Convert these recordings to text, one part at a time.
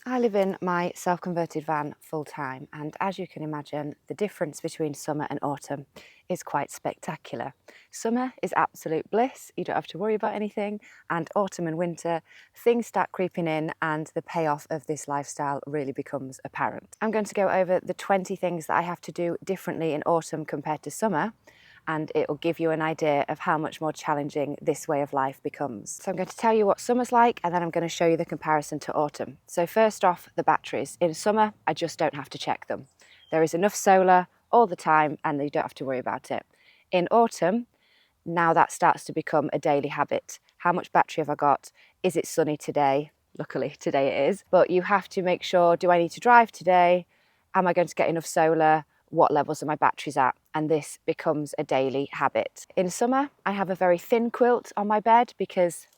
I live in my self-converted van full-time, and as you can imagine, the difference between summer and autumn is quite spectacular. Summer is absolute bliss, you don't have to worry about anything, and autumn and winter, things start creeping in and the payoff of this lifestyle really becomes apparent. I'm going to go over the 20 things that I have to do differently in autumn compared to summer, and it will give you an idea of how much more challenging this way of life becomes. So I'm going to tell you what summer's like, and then I'm going to show you the comparison to autumn. So first off, the batteries. In summer, I just don't have to check them. There is enough solar all the time and you don't have to worry about it. In autumn, now that starts to become a daily habit. How much battery have I got? Is it sunny today? Luckily today it is, but you have to make sure, do I need to drive today? Am I going to get enough solar? What levels are my batteries at? And this becomes a daily habit. In summer, I have a very thin quilt on my bed because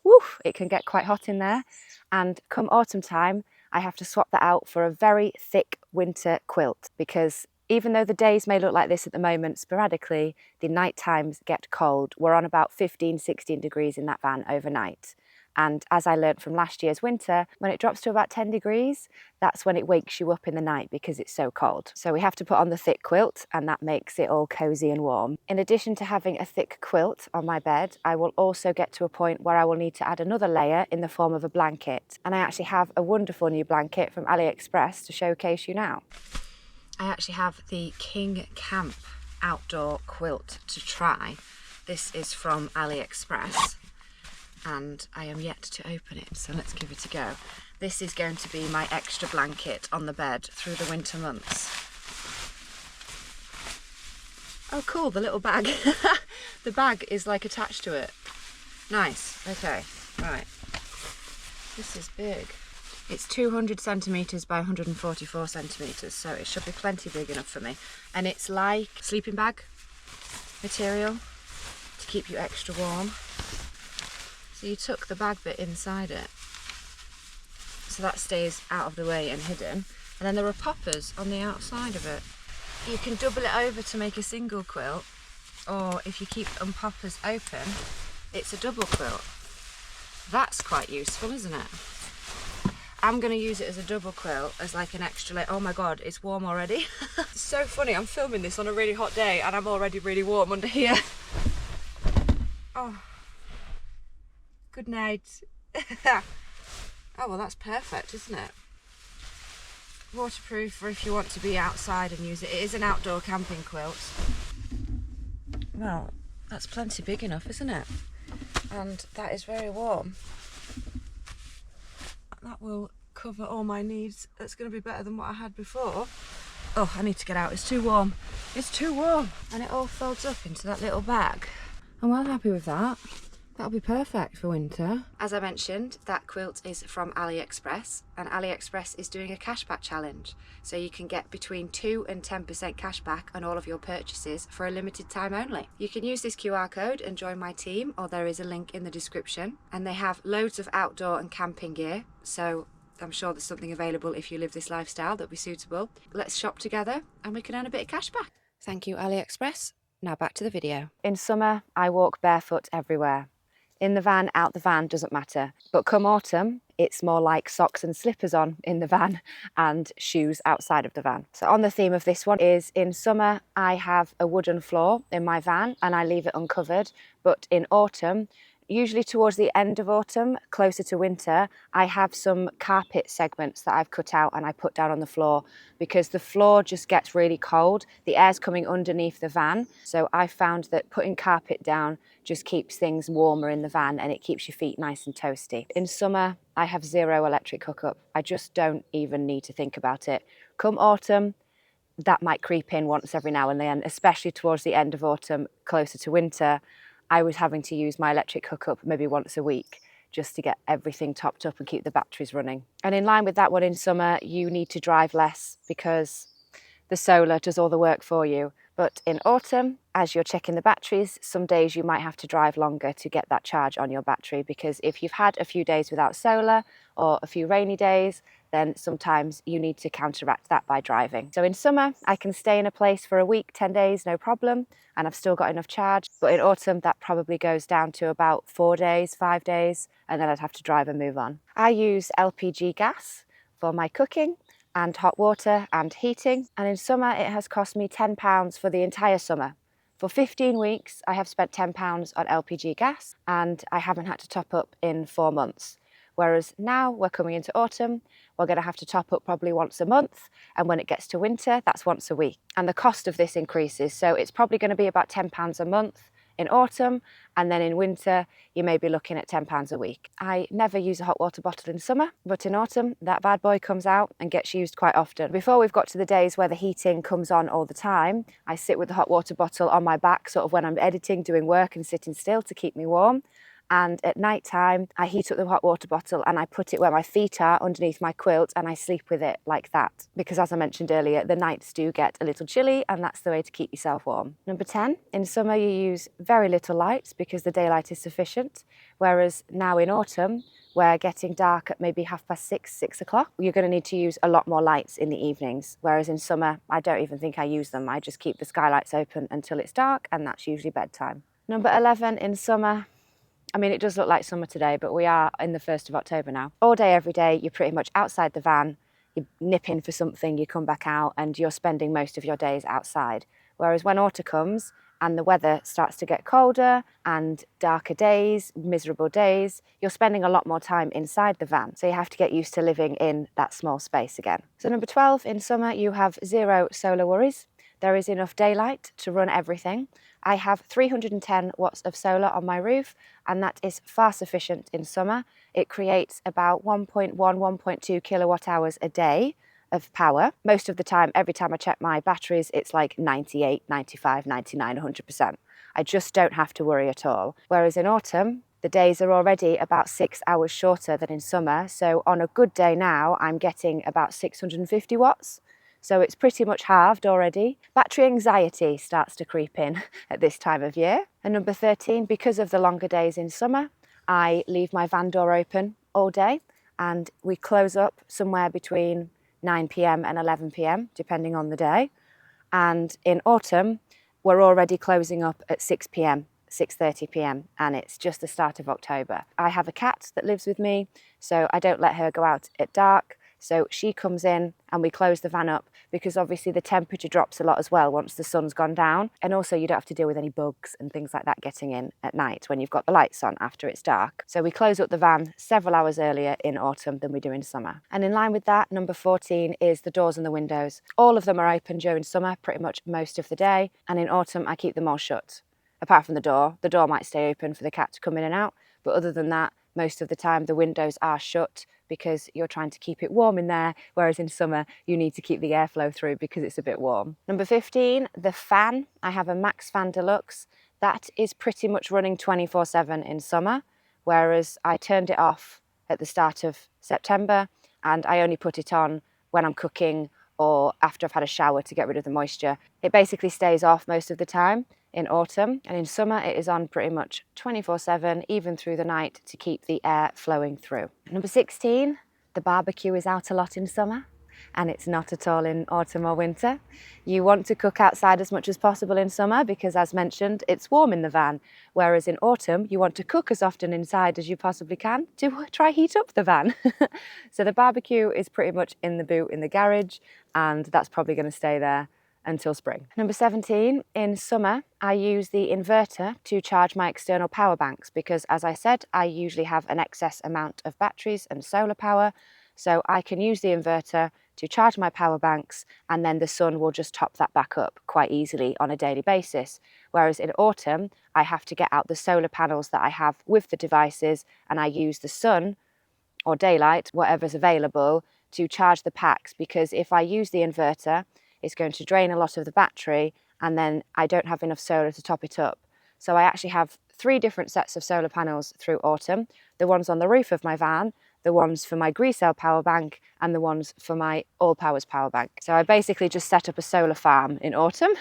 it can get quite hot in there. And come autumn time, I have to swap that out for a very thick winter quilt because even though the days may look like this at the moment, sporadically, the night times get cold. We're on about 15, 16 degrees in that van overnight. And as I learned from last year's winter, when it drops to about 10 degrees, that's when it wakes you up in the night because it's so cold. So we have to put on the thick quilt and that makes it all cozy and warm. In addition to having a thick quilt on my bed, I will also get to a point where I will need to add another layer in the form of a blanket. And I actually have a wonderful new blanket from AliExpress to showcase you now. I actually have the King Camp outdoor quilt to try. This is from AliExpress and I am yet to open it, so let's give it a go. This is going to be my extra blanket on the bed through the winter months. Oh cool, the little bag. The bag is like attached to it. Nice, okay, right. This is big. It's 200 centimetres by 144 centimetres, so it should be plenty big enough for me. And it's like sleeping bag material to keep you extra warm. So you tuck the bag bit inside it, so that stays out of the way and hidden. And then there are poppers on the outside of it. You can double it over to make a single quilt, or if you keep poppers open, it's a double quilt. That's quite useful, isn't it? I'm going to use it as a double quilt, as like an extra layer. Oh my god, it's warm already. It's so funny, I'm filming this on a really hot day and I'm already really warm under here. Oh, good night. Oh well, that's perfect, isn't it? Waterproof for if you want to be outside and use it. It is an outdoor camping quilt. Well, that's plenty big enough, isn't it? And that is very warm. That will cover all my needs. That's going to be better than what I had before. Oh, I need to get out. It's too warm. It's too warm. And it all folds up into that little bag. I'm well happy with that. That'll be perfect for winter. As I mentioned, that quilt is from AliExpress, and AliExpress is doing a cashback challenge. So you can get between 2 and 10% cashback on all of your purchases for a limited time only. You can use this QR code and join my team, or there is a link in the description. And they have loads of outdoor and camping gear, so I'm sure there's something available if you live this lifestyle that'll be suitable. Let's shop together and we can earn a bit of cashback. Thank you, AliExpress. Now back to the video. In summer, I walk barefoot everywhere. In the van, out the van, doesn't matter. But come autumn, it's more like socks and slippers on in the van and shoes outside of the van. So on the theme of this one is, in summer, I have a wooden floor in my van and I leave it uncovered. But in autumn, usually towards the end of autumn, closer to winter, I have some carpet segments that I've cut out and I put down on the floor because the floor just gets really cold. The air's coming underneath the van. So I found that putting carpet down just keeps things warmer in the van and it keeps your feet nice and toasty. In summer, I have zero electric hookup. I just don't even need to think about it. Come autumn, that might creep in once every now and then, especially towards the end of autumn, closer to winter. I was having to use my electric hookup maybe once a week just to get everything topped up and keep the batteries running. And in line with that one, in summer, you need to drive less because the solar does all the work for you. But in autumn, as you're checking the batteries, some days you might have to drive longer to get that charge on your battery, because if you've had a few days without solar or a few rainy days, then sometimes you need to counteract that by driving. So in summer, I can stay in a place for a week, 10 days, no problem, and I've still got enough charge. But in autumn, that probably goes down to about 4 days, 5 days, and then I'd have to drive and move on. I use LPG gas for my cooking and hot water and heating. And in summer, it has cost me £10 for the entire summer. For 15 weeks, I have spent £10 on LPG gas, and I haven't had to top up in 4 months. Whereas now we're coming into autumn, we're going to have to top up probably once a month. And when it gets to winter, that's once a week. And the cost of this increases. So it's probably going to be about £10 a month in autumn, and then in winter you may be looking at £10 a week. I never use a hot water bottle in summer, but in autumn that bad boy comes out and gets used quite often. Before we've got to the days where the heating comes on all the time, I sit with the hot water bottle on my back sort of when I'm editing, doing work and sitting still to keep me warm. And at night time, I heat up the hot water bottle and I put it where my feet are underneath my quilt, and I sleep with it like that. Because as I mentioned earlier, the nights do get a little chilly, and that's the way to keep yourself warm. Number 10, in summer you use very little light because the daylight is sufficient. Whereas now in autumn, we're getting dark at maybe 6:30, 6 o'clock. You're going to need to use a lot more lights in the evenings. Whereas in summer, I don't even think I use them. I just keep the skylights open until it's dark, and that's usually bedtime. Number 11, in summer, I mean, it does look like summer today, but we are in the 1st of October now. All day, every day, you're pretty much outside the van, you nip in for something, you come back out, and you're spending most of your days outside. Whereas when autumn comes and the weather starts to get colder and darker days, miserable days, you're spending a lot more time inside the van. So you have to get used to living in that small space again. So number 12, in summer, you have 0 solar worries. There is enough daylight to run everything. I have 310 watts of solar on my roof, and that is far sufficient in summer. It creates about 1.1, 1.2 kilowatt hours a day of power. Most of the time, every time I check my batteries, it's like 98, 95, 99, 100%. I just don't have to worry at all. Whereas in autumn, the days are already about 6 hours shorter than in summer. So on a good day now, I'm getting about 650 watts. So it's pretty much halved already. Battery anxiety starts to creep in at this time of year. And number 13, because of the longer days in summer, I leave my van door open all day, and we close up somewhere between 9 p.m. and 11 p.m, depending on the day. And in autumn, we're already closing up at 6 p.m, 6:30 p.m, and it's just the start of October. I have a cat that lives with me, so I don't let her go out at dark. So she comes in and we close the van up, because obviously the temperature drops a lot as well once the sun's gone down. And also you don't have to deal with any bugs and things like that getting in at night when you've got the lights on after it's dark. So we close up the van several hours earlier in autumn than we do in summer. And in line with that, number 14 is the doors and the windows. All of them are open during summer, pretty much most of the day. And in autumn, I keep them all shut. Apart from the door might stay open for the cat to come in and out. But other than that, most of the time the windows are shut, because you're trying to keep it warm in there, whereas in summer you need to keep the airflow through because it's a bit warm. Number 15, the fan. I have a Max Fan Deluxe. That is pretty much running 24/7 in summer, whereas I turned it off at the start of September, and I only put it on when I'm cooking or after I've had a shower to get rid of the moisture. It basically stays off most of the time in autumn, and in summer it is on pretty much 24/7, even through the night, to keep the air flowing through. Number 16, the barbecue is out a lot in summer, and it's not at all in autumn or winter. You want to cook outside as much as possible in summer because, as mentioned, it's warm in the van, whereas in autumn you want to cook as often inside as you possibly can to try heat up the van. So the barbecue is pretty much in the boot in the garage, and that's probably going to stay there until spring. Number 17, in summer I use the inverter to charge my external power banks because, as I said, I usually have an excess amount of batteries and solar power, so I can use the inverter to charge my power banks, and then the sun will just top that back up quite easily on a daily basis. Whereas in autumn I have to get out the solar panels that I have with the devices, and I use the sun or daylight, whatever's available, to charge the packs, because if I use the inverter, it's going to drain a lot of the battery, and then I don't have enough solar to top it up. So I actually have 3 different sets of solar panels through autumn: the ones on the roof of my van, the ones for my Greecell power bank, and the ones for my All Powers power bank. So I basically just set up a solar farm in autumn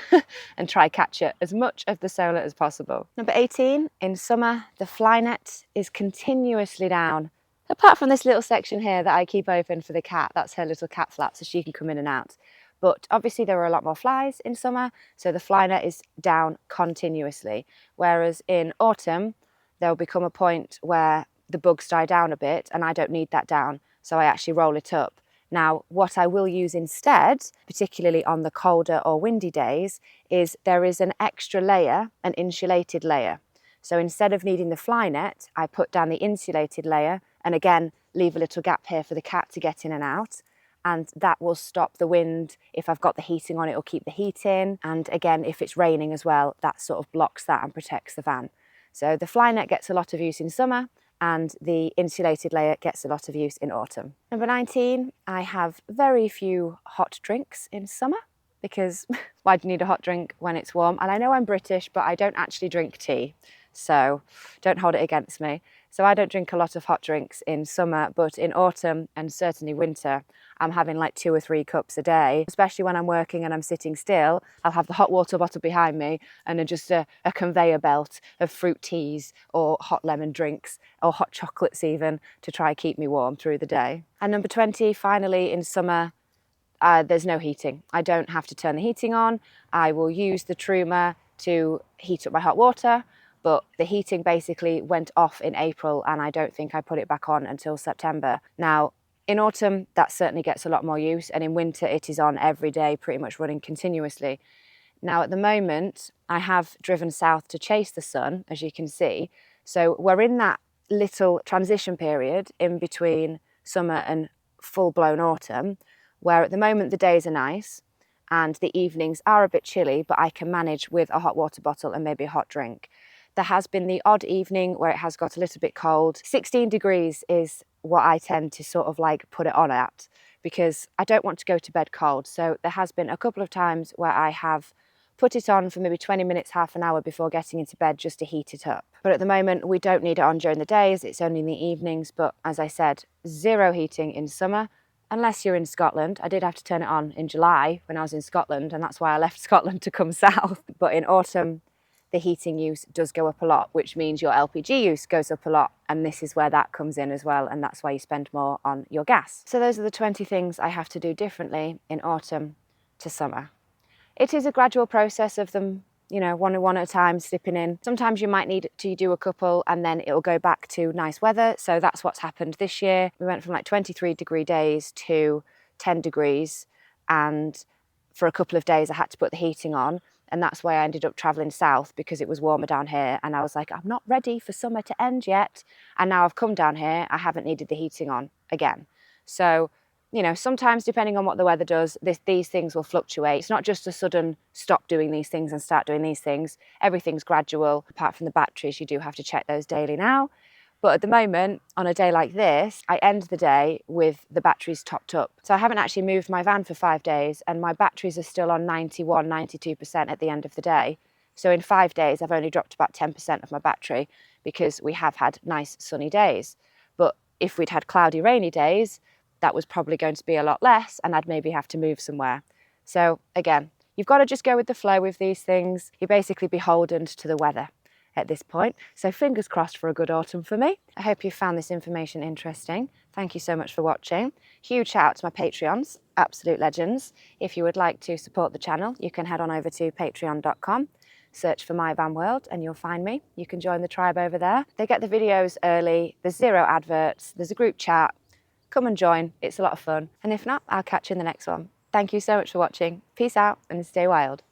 and try capture as much of the solar as possible. Number 18, in summer, the fly net is continuously down. Apart from this little section here that I keep open for the cat, that's her little cat flap so she can come in and out. But obviously there are a lot more flies in summer, so the fly net is down continuously. Whereas in autumn, there will become a point where the bugs die down a bit and I don't need that down. So I actually roll it up Now, what I will use instead, particularly on the colder or windy days, is there is an extra layer, an insulated layer. So instead of needing the fly net, I put down the insulated layer and again, leave a little gap here for the cat to get in and out. And that will stop the wind. If I've got the heating on, it will keep the heat in. And again, if it's raining as well, that sort of blocks that and protects the van. So the fly net gets a lot of use in summer and the insulated layer gets a lot of use in autumn. Number 19, I have very few hot drinks in summer because why do you need a hot drink when it's warm? And I know I'm British, but I don't actually drink tea, so don't hold it against me. So I don't drink a lot of hot drinks in summer, but in autumn and certainly winter, I'm having like 2 or 3 cups a day, especially when I'm working and I'm sitting still. I'll have the hot water bottle behind me and then just a conveyor belt of fruit teas or hot lemon drinks or hot chocolates even to try keep me warm through the day. And number 20, finally, in summer, there's no heating. I don't have to turn the heating on. I will use the Truma to heat up my hot water, but the heating basically went off in April and I don't think I put it back on until September. Now, in autumn, that certainly gets a lot more use, and in winter it is on every day, pretty much running continuously. Now, at the moment, I have driven south to chase the sun, as you can see. So we're in that little transition period in between summer and full-blown autumn, where at the moment the days are nice and the evenings are a bit chilly, but I can manage with a hot water bottle and maybe a hot drink. There has been the odd evening where it has got a little bit cold. 16 degrees is what I tend to sort of like put it on at because I don't want to go to bed cold. So there has been a couple of times where I have put it on for maybe 20 minutes, half an hour before getting into bed just to heat it up. But at the moment, we don't need it on during the days. It's only in the evenings. But as I said, zero heating in summer, unless you're in Scotland. I did have to turn it on in July when I was in Scotland, and that's why I left Scotland to come south. But in autumn, the heating use does go up a lot, which means your LPG use goes up a lot. And this is where that comes in as well. And that's why you spend more on your gas. So those are the 20 things I have to do differently in autumn to summer. It is a gradual process of them, you know, one at a time slipping in. Sometimes you might need to do a couple and then it'll go back to nice weather. So that's what's happened this year. We went from like 23-degree days to 10 degrees. And for a couple of days, I had to put the heating on. And that's why I ended up travelling south because it was warmer down here. And I was like, I'm not ready for summer to end yet. And now I've come down here, I haven't needed the heating on again. So, you know, sometimes depending on what the weather does, these things will fluctuate. It's not just a sudden stop doing these things and start doing these things. Everything's gradual. Apart from the batteries, you do have to check those daily now. But at the moment, on a day like this, I end the day with the batteries topped up. So I haven't actually moved my van for 5 days and my batteries are still on 91, 92% at the end of the day. So in 5 days, I've only dropped about 10% of my battery because we have had nice sunny days. But if we'd had cloudy, rainy days, that was probably going to be a lot less and I'd maybe have to move somewhere. So again, you've got to just go with the flow with these things. You're basically beholden to the weather at this point. So fingers crossed for a good autumn for me. I hope you found this information interesting. Thank you so much for watching. Huge shout out to my Patreons, absolute legends. If you would like to support the channel, you can head on over to patreon.com, search for My Van World and you'll find me. You can join the tribe over there. They get the videos early, there's 0 adverts, there's a group chat. Come and join, it's a lot of fun. And if not, I'll catch you in the next one. Thank you so much for watching. Peace out and stay wild.